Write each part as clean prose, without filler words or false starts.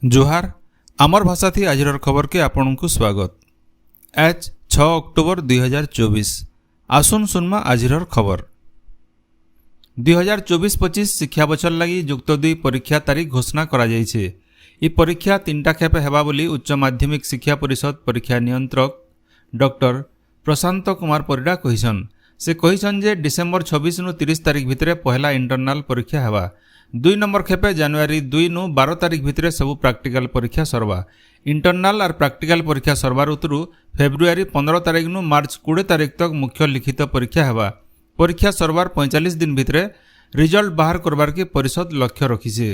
जोहार आमर भाषा थी आज खबर के आपण को स्वागत। आज 6 अक्टोबर 2024 आसुन सुनमा आज खबर। 2024-25 शिक्षा बछर लगी युक्त 2 परीक्षा तारीख घोषणा करा जाइछे। ई परीक्षा 3टा खेप हेबा बोली उच्च माध्यमिक शिक्षा परिषद परीक्षा नियंत्रक डॉक्टर प्रशांत कुमार परिडा कहिसन। से कहिसन जे डिसेम्बर 26 नु 30 तारीख भितरे पहला इंटरनाल परीक्षा हेबा। 2 नंबर खेपे जनवरी 2 नु 12 तारीख भितरे सबु प्रैक्टिकल परीक्षा सरवा। इंटरनाल और प्रैक्टिकल परीक्षा सरवा ऋतु फेब्रुआरी 15 तारीख नु मार्च 20 तारीख तक मुख्य लिखित परीक्षा हेबा। परीक्षा सरवार 45 दिन भितरे रिजल्ट बाहर करबार के परिषद लक्ष्य रखिছে।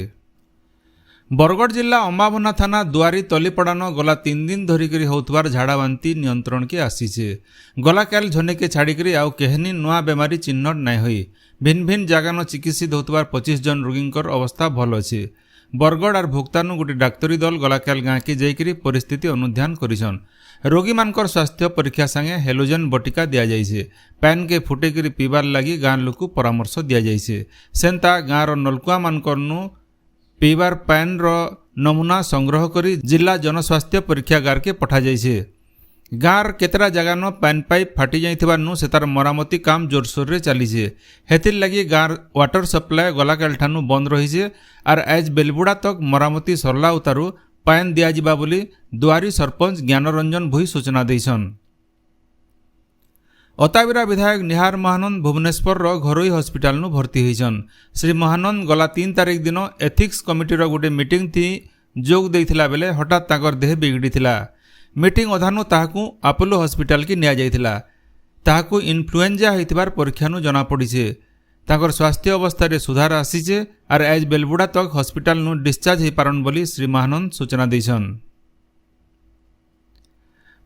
बरगढ़ जिला अम्बाभना थाना दुआरी तलीपड़ान गला 3 दिन धरिकी होतबार झाड़ाबांती नियंत्रण के आसीছে। गला काल झने के छाड़िकी आउ केहनी नुआ बेमारी चिन्हट नाई होई भिन्न भिन्न जगान चिकित्सित होतबार 25 जन रोगींकर अवस्था भल अच्छे। बरगढ़ और भोक्तानु गोटे डाक्तरी दल गलाकाल गाँ के जाइकरी परिस्थिति अनुध्यान करिसन। रोगी मानकर स्वास्थ्य परीक्षा संगे हेलोजन बटिका दिया जाइছে। पैन के फुटेकरी पीबार लगी गाँ लोक परामर्श दिया जाइছে। सेंता गाँर नलकुआ मानकरनु पीबार पैन रो नमूना संग्रह करी जिला जनस्वास्थ्य परीक्षागार के पठा जाइছে। गाँर केतरा जगान पैन पाइप फाटी जाइथिबारनु सेतार मरामती काम जोरसोर रे चलीছে। हेतिर लगी गाँर वाटर सप्लाय गलाकाल ठानु बंद रहिছে और आज बेलबुड़ा तक मरामती सरला उतारू पैन दिया जिबा बोली दुआरी सरपंच ज्ञानरंजन भुई सूचना देइछन। अताबिरा विधायक निहार महानंद भुवनेश्वर रो घरोई हॉस्पिटल नु भर्ती होइछन। श्री महानंद गला 3 तारीख दिन एथिक्स कमिटी रो गोटे मीटिंग थी जोग देइथिला बेले हठात ताकर देह बिगड़ीथिला। मीटिंग अधानु ताहाकू अपोलो हॉस्पिटल की निया जाइथिला। ताहाकू इन्फ्लुएंजा होइतिबार परीक्षानु जना पड़िছে। ताकर स्वास्थ्य अवस्था रे सुधार आसीছে और आज बेलबुड़ा तक हॉस्पिटल नु डिस्चार्ज होई पारन बोली श्री महानंद सूचना देइछन।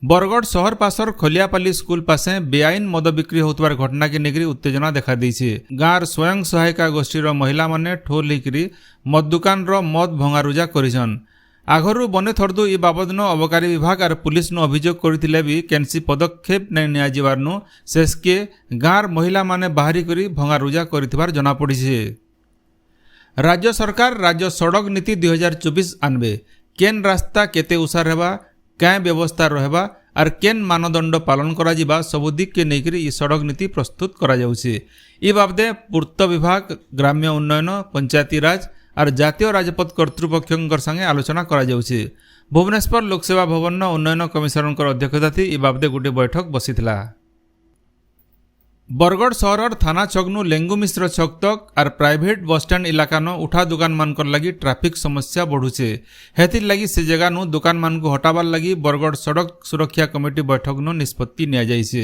बरगढ़ शहर पासर खोलियापाली स्कूल पासे बेआईन मद बिक्री होतबार घटना के नेगरी उत्तेजना देखा देइছে। गाँर स्वयं सहायिका गोष्ठीर महिला माने ठोल लेकरी मद दुकान रो मद भंगारुजा करिछन। आगरू बने थर्दु ई बाबदन अबकारी विभाग और पुलिस नु अभियोग करथिले भी केनसी पदक्षेप नै निया जिवारनु शेषके गाँर महिला माने बाहरी करी भंगारुजा करथिबार जना पड़िছে। राज्य सरकार राज्य सड़क नीति 2024 आनबे। केन रास्ता केते उसार हेबा क्या व्यवस्था रहबा और केन मानदंड पालन करा जिबा सब दिक के नेकरी ई सड़क नीति प्रस्तुत करा जाउছে। ई बाबदे पूर्त विभाग ग्राम्य उन्नयन पंचायती राज और जातीय राजपथ कर्तृपक्षर संगे आलोचना करा जाउছে। भुवनेश्वर लोकसेवा भवन उन्नयन कमिशनर अध्यक्षता थी ई बाबदे गोटे बैठक बसीथिला। बरगढ़ सहर थाना छकनु लेंगु मिश्र छक तक और प्राइवेट बस स्टैंड इलाका न उठा दुकान मानकर लगी ट्रैफिक समस्या बढ़ुছে। हेतिर लगी से जगह नु दुकान मान को हटाबार लगी बरगढ़ सड़क सुरक्षा कमिटी बैठक न निष्पत्ति निया जाइছে।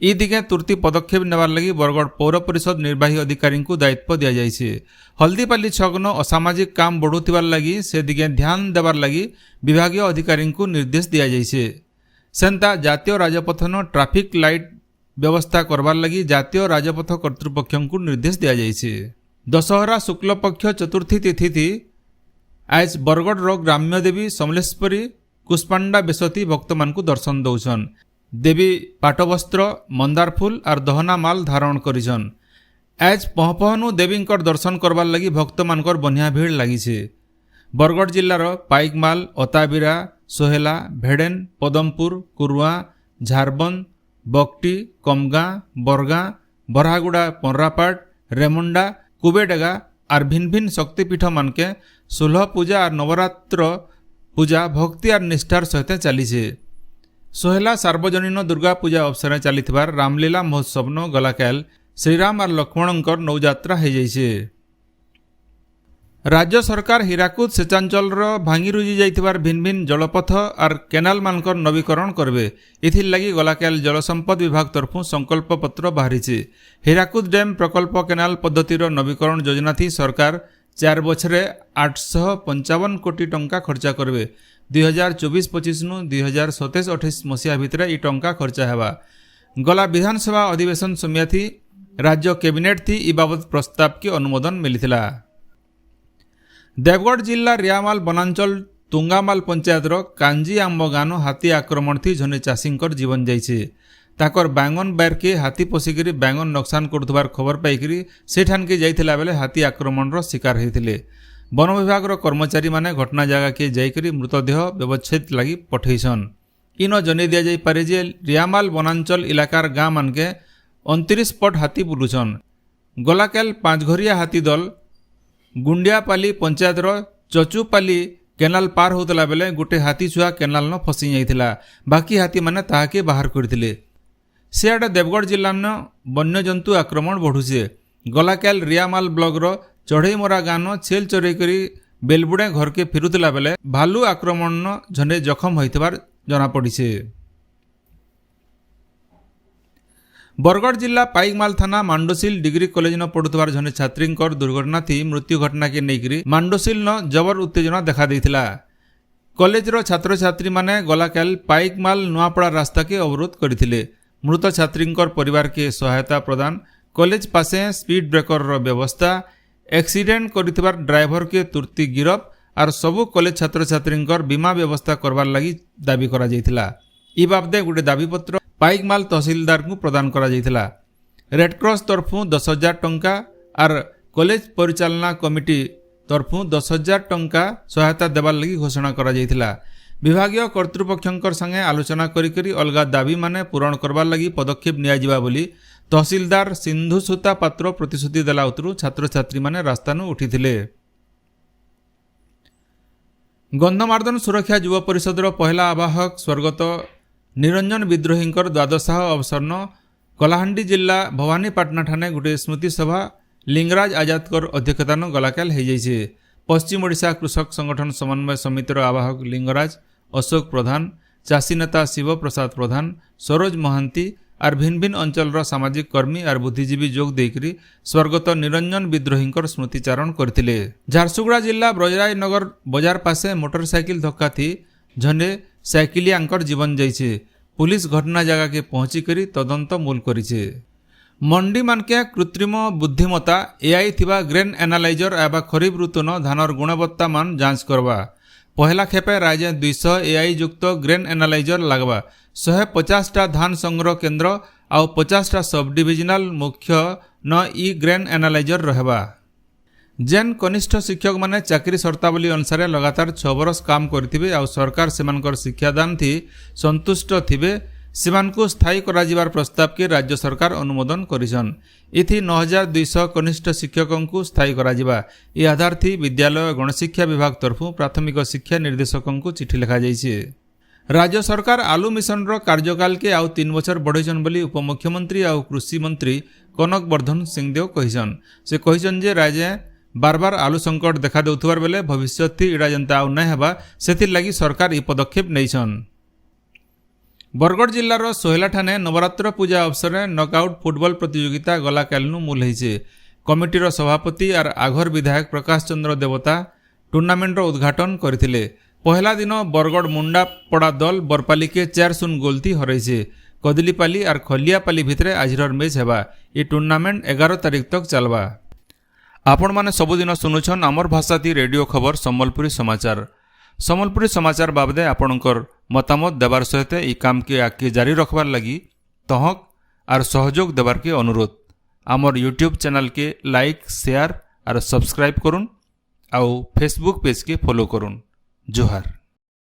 ई दिगे तुरती पदक्षेप नेबार लगी बरगढ़ पौर परिषद निर्वाही अधिकारी को दायित्व दिया जाइছে। हल्दीपाली छक न असामाजिक काम बढ़ुथिबार लगी से दिगे ध्यान देबार लगी विभागीय अधिकारी को निर्देश दिया जाइছে। सेंता जातीय राजपथ न ट्रैफिक लाइट व्यवस्था करबार लगी जातीय राजपथ कर्तृपक्ष को निर्देश दिया जाइছে। दशहरा शुक्ल पक्ष चतुर्थी तिथि थी आज बरगढ़ रो ग्राम्य देवी समलेश्वरी कुष्पांडा बेसती भक्त मान को दर्शन दौछन। देवी पाटवस्त्र मंदार फूल और दहना माल धारण करिछन। आज पहपहनु देवींकर दर्शन करबार लगी भक्त मानकर बनिया भीड़ लागिছে। बरगढ़ जिल्लार पाइकमाल अताबिरा सोहेला भेडेन पदमपुर कुरुआ झारबंद बकटी कमगाँ बरगाँ बरहागुड़ा पंरापाट रेमुंडा कुबेडेगा और भिन्न भिन्न शक्तिपीठ मानके 16 पूजा और नवरात्र पूजा भक्ति और निष्ठार सहित चलीছে। सोहेला सार्वजनीन दुर्गा पूजा अवसर चलीथिबार रामलीला महोत्सव न गलाकाल श्रीराम और लक्ष्मणंकर नौयात्रा हो जाइছে। राज्य सरकार हीराकुद सेचांचल भांगी रुजी जाइथिबार भिन्न भिन्न जलपथ और केनाल मानकर नवीकरण करबे। इथिर लगी गलाकाल जलसंपद विभाग तरफु संकल्प पत्र बाहरीছে। हीराकुद डैम प्रकल्प केनाल पद्धतिर नवीकरण योजना थी सरकार 4 बछरे 855 कोटी टंका खर्चा करबे। 2024-25 नु 2027-28 मसीहा भितरे ई टंका खर्चा हेबा। गला विधानसभा अधिवेशन समय थी राज्य कैबिनेट थी ई बाबद प्रस्ताव की अनुमोदन मिलिथिला। देवगढ़ जिला रियामाल बनांचल तुंगामाल पंचायत कांजी आंब गाँव हाथी आक्रमण थी जने चाषींकर जीवन जाइছে। ताकर बैंगन बैर के हाथी पशिकी बैंगन नक्सान करुवार खबर पाइकी सेठान के जाइथिला बेले हाथी आक्रमण शिकार होते। वन विभाग कर्मचारी माने घटना जगह के जाइकरी मृतदेह व्यवच्छेद लगी पठेसन। इन जन दि जाई पारे जे रियामाल वनांचल इलाकार गाँ मानके 29 पट हाथी बुलुछन। गलाकेल 5 घरिया हाथी दल गुंडियापाली पंचायतर चचुपाली केनाल पार होतला बेले गोटे हाथी छुआ केनाल न फसी जाइथिला। बाकी हाथी माने ताहाके बाहर करथिले। सियाडे देवगढ़ जिल्ला न वन्यजंतु आक्रमण बढ़ुचे। गलाकेल रियामाल ब्लॉक रो चढ़ईमरा गाँ न छेल चोरी करी बेलबुड़े घर के फेरुतला बेले भालू आक्रमण न झंडे जखम होइतबार जना पड़िছে। बरगढ़ जिला पाइकमाल थाना मांडोसिल डिग्री कॉलेज न पढ़ुतबार जने छात्री दुर्घटना थी मृत्यु घटना के नेकरी मांडोसिल न जबर उत्तेजना देखा देइथिला। कॉलेज रो छात्र छात्री माने गलाकेल पाइकमाल नुआपड़ा रास्ता के अवरोध करथिले। मृत छात्री परिवार के सहायता प्रदान, कॉलेज पासे स्पीड ब्रेकर रो व्यवस्था, एक्सीडेंट करथिबार ड्राइवर के तुरती गिरफ आर सबु कॉलेज छात्र छात्री बीमा व्यवस्था करवार लगी दाबी करा जाइथिला। ई बाबदे गोटे दाबीपत्र पाइकमाल तहसीलदार को प्रदान करा जाइथिला। रेडक्रॉस तरफु 10,000 टंका आर कॉलेज परिचालना कमिटी तरफु 10,000 टंका सहायता देवार लगी घोषणा करा जाइथिला। विभागीय कर्तृपक्षंकर संगे आलोचना करी अलगा दाबी माने पूरण करवार लगी पदक्षेप निया जिबा बोली तहसीलदार सिंधु सुता पात्र प्रतिश्रुति देला उतरु छात्र छात्री माने रास्तानु उठिथिले। गंधमार्दन सुरक्षा युव परिषद पहला आवाहक स्वर्गत निरंजन विद्रोही द्वादश अवसरन कलाहांडी जिला भवानीपाटना ठाणे गोटे स्मृति सभा लिंगराज आजादकर अध्यक्षतान गलाकेल हो जाइए। पश्चिम ओडिशा कृषक संगठन समन्वय समितिर आवाहक लिंगराज, अशोक प्रधान, चाषी नेता शिव प्रसाद प्रधान, सरोज महांती आर भिन्न भिन्न अंचल सामाजिक कर्मी आर बुद्धिजीवी जोग देकरी स्वर्गत निरंजन विद्रोही स्मृतिचारण करथिले। झारसुगुड़ा जिला ब्रजराज नगर बाजार पासे मोटरसाइकिल धक्का थी झंडे साइकिलियांकर जीवन जाइछे। पुलिस घटना जगह के पहुंची करी तदंत मूल करिछे। मंडी मानके कृत्रिम बुद्धिमत्ता एआई थिबा ग्रेन एनालाइजर एबा खरीफ ऋतुन धानर गुणवत्ता मान जांच करवा। पहला खेपे राज्य 200 एआई युक्त ग्रेन एनालाइजर लगवा। 150टा धान संग्रह केन्द्र आउ 50टा सब डिविजनल मुख्य न ई ग्रेन एनालाइजर रहबा। जेन कनिष्ठ शिक्षक माने चाकरी शर्तावली अनुसार लगातार 6 बरस काम करथिबे आउ सरकार सेमानकर शिक्षादान थी संतुष्ट थिबे सेमानकु स्थायी करा जिबार प्रस्ताव के राज्य सरकार अनुमोदन करिसन। इथि 9200 कनिष्ठ शिक्षकों स्थायी करा जिबा। ई आधार थी विद्यालय गणशिक्षा विभाग तरफु प्राथमिक शिक्षा निर्देशकों चिठी लिखा जाइछे। राज्य सरकार आलू मिशन रो कार्यकाल के आउ 3 बछर बढ़ैछन बोली उपमुख्यमंत्री आउ कृषि मंत्री कनक वर्धन सिंहदेव कहिसन। से कहिसन जे राज्य बार बार आलू संकट देखा देउथबार बेले भविष्य थी इडा जनता आउ नै हेबा सेथिर लागि सरकार ई पदक्षेप नैछन। बरगढ़ जिलार सोहेला ठाणे नवरात्र पूजा अवसर में नॉकआउट फुटबॉल प्रतियोगिता गलाकेलनु मूल होइछे। कमिटीर सभापति आर आघर विधायक प्रकाश चंद्र देवता टूर्नामेंटर उद्घाटन करथिले। पहला दिन बरगढ़ मुंडा पड़ा दल बरपाली के 4-0 गोल थी हरैछे। कदलीपाली आर खलियापाली भितरे आजिर मैच हेबा। ये टूर्नामेंट 11 तारिख तक चलवा। आपण माने सबुदिन सुनुछन आमर भाषा थी रेडियो खबर सम्बलपुरी समाचार। सम्बलपुरी समाचार बाबदे आपणकर मतामत देवार सहित ई काम के आगे जारी रखबार लगी तहक आर सहयोग देवार के अनुरोध। आमर यूट्यूब चैनल के लाइक शेयर आर सब्सक्राइब करुन आउ फेसबुक पेज के फॉलो करुन। जोहार।